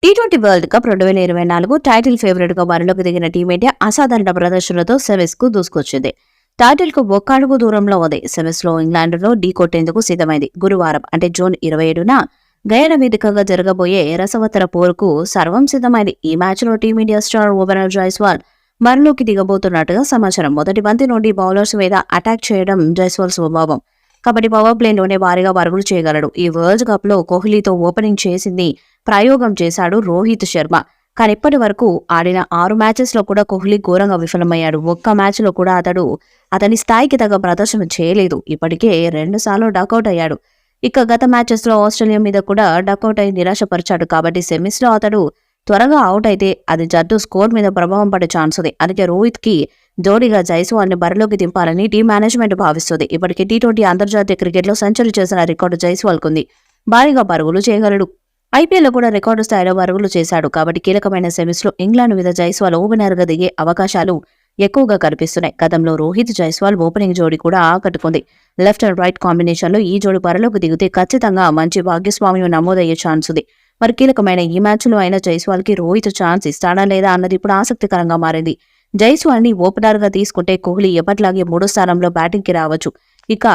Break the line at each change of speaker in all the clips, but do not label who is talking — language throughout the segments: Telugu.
T20 world cup 2024 title favourite గా బరిలోకి దిగిన టీమిండియా అసాధారణ ప్రదర్శనతో సెమీస్ కు దూసుకొచ్చింది. టైటిల్ కు ఒక్క అడుగు దూరంలో ఉంది. సెమీస్ లో ఇంగ్లాండ్లో ఢీ కొట్టేందుకు సిద్ధమైంది. గురువారం అంటే జూన్ 27న గయానా వేదికగా జరగబోయే రసవత్తర పోరుకు సర్వం సిద్ధమైంది. ఈ మ్యాచ్ లో టీమిండియా స్టార్ ఓపెనర్ జైస్వాల్ బరిలోకి దిగబోతున్నట్టుగా సమాచారం. మొదటి బంతి నుండి బౌలర్స్ మీద అటాక్ చేయడం జైస్వాల్ స్వభావం కాబట్టి పవర్ ప్లేలోనే భారీగా పరుగులు చేయగలడు. ఈ వరల్డ్ కప్ లో కోహ్లీతో ఓపెనింగ్ చేసింది ప్రయోగం చేశాడు రోహిత్ శర్మ. కానీ ఇప్పటి వరకు ఆడిన 6 మ్యాచెస్ లో కూడా కోహ్లీ ఘోరంగా విఫలమయ్యాడు. ఒక్క మ్యాచ్ లో కూడా అతని స్థాయికి తగ్గ ప్రదర్శన చేయలేదు. ఇప్పటికే 2 సార్లు డకౌట్ అయ్యాడు. ఇక గత మ్యాచెస్ లో ఆస్ట్రేలియా మీద కూడా డకౌట్ అయి నిరాశపరిచాడు. కాబట్టి సెమీస్ లో అతడు త్వరగా అవుట్ అయితే అది జట్టు స్కోర్ మీద ప్రభావం పడే ఛాన్స్ ఉంది. అందుకే రోహిత్ కి జోడీగా జైస్వాల్ ని బరిలోకి దింపాలని టీం మేనేజ్మెంట్ భావిస్తుంది. ఇప్పటికే టీ20 అంతర్జాతీయ క్రికెట్ లో సెంచరీ చేసిన రికార్డు జైస్వాల్ కుంది. భారీగా పరుగులు చేయగలడు. ఐపీఎల్లో కూడా రికార్డు స్థాయిలో పరుగులు చేశాడు. కాబట్టి కీలకమైన సెమీస్ లో ఇంగ్లాండ్ మీద జైస్వాల్ ఓపెనర్ గా దిగే అవకాశాలు ఎక్కువగా కనిపిస్తున్నాయి. గతంలో రోహిత్ జైస్వాల్ ఓపెనింగ్ జోడీ కూడా ఆకట్టుకుంది. లెఫ్ట్ అండ్ రైట్ కాంబినేషన్ లో ఈ జోడీ బరిలోకి దిగితే ఖచ్చితంగా మంచి భాగ్యస్వామ్యం నమోదయ్యే ఛాన్స్ ఉంది. మరి కీలకమైన ఈ మ్యాచ్ లో అయినా జైస్వాల్ కి రోహిత్ ఛాన్స్ ఇస్తాడా లేదా అన్నది ఇప్పుడు ఆసక్తికరంగా మారింది. జైస్వాల్ ని ఓపెనర్ గా తీసుకుంటే కోహ్లీ ఎప్పటిలాగే 3వ స్థానంలో బ్యాటింగ్ కి రావచ్చు. ఇక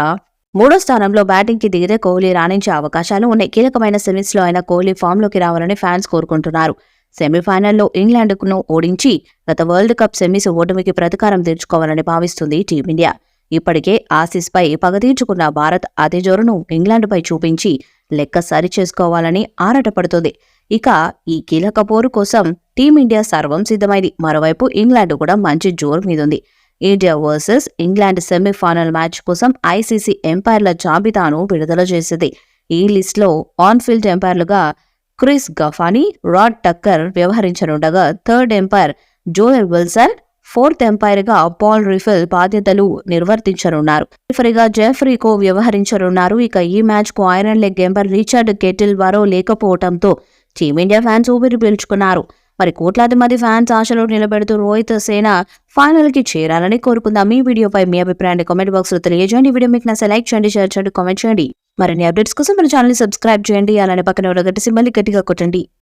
3వ స్థానంలో బ్యాటింగ్ కి దిగితే కోహ్లీ రాణించే అవకాశాలు ఉన్నాయి. కీలకమైన సెమీస్ లో అయినా కోహ్లీ ఫామ్ లోకి రావాలని ఫ్యాన్స్ కోరుకుంటున్నారు. సెమీఫైనల్లో ఇంగ్లాండ్ ను ఓడించి గత వరల్డ్ కప్ సెమీస్ ఓటమికి ప్రతీకారం తీర్చుకోవాలని భావిస్తుంది టీమిండియా. ఇప్పటికే ఆసీస్ పై పగ తీర్చుకున్న భారత్ అదే జోరును ఇంగ్లాండ్ పై చూపించి లెక్క సరి చేసుకోవాలని ఆరాటపడుతుంది. ఇక ఈ కీలక పోరు కోసం టీమిండియా సర్వం సిద్ధమైంది. మరోవైపు ఇంగ్లాండ్ కూడా మంచి జోరు మీదుంది. India versus England semifinal match కోసం ఐసీసీ ఎంపైర్ల జాబితాను విడుదల చేసింది. ఈ లిస్టులో ఆన్ ఫీల్డ్ ఎంపైర్లుగా క్రిస్ గఫానీ, రాడ్ టక్కర్ వ్యవహరించనుండగా third umpire Joel Wilson, fourth umpire గా పాల్ రిఫెల్ బాధ్యతలు నిర్వర్తించనున్నారు. రిఫరీగా జెఫ్రీ కో వ్యవహరించనున్నారు. ఇక ఈ మ్యాచ్ కు iron leg umpire Richard Kettleborough లేకపోవడంతో టీమిండియా ఫ్యాన్స్ ఊపిరి పీల్చుకున్నారు. మరి కోట్లాది మంది ఫ్యాన్స్ ఆశలు నిలబెడుతూ రోహిత్ సేన ఫైనల్ కి చేరాలని కోరుకుందాం. ఈ వీడియోపై మీ అభిప్రాయాన్ని కామెంట్ బాక్స్ లో తెలియజేయండి. ఈ వీడియో మీకు నచ్చితే లైక్ చేయండి, షేర్ చేయండి, కామెంట్ చేయండి. మరిన్ని అప్డేట్స్ కోసం మన ఛానల్ ని సబ్స్క్రైబ్ చేయండి. అలానే పక్కన ఉన్న గంట సింబల్ ని గట్టిగా కొట్టండి.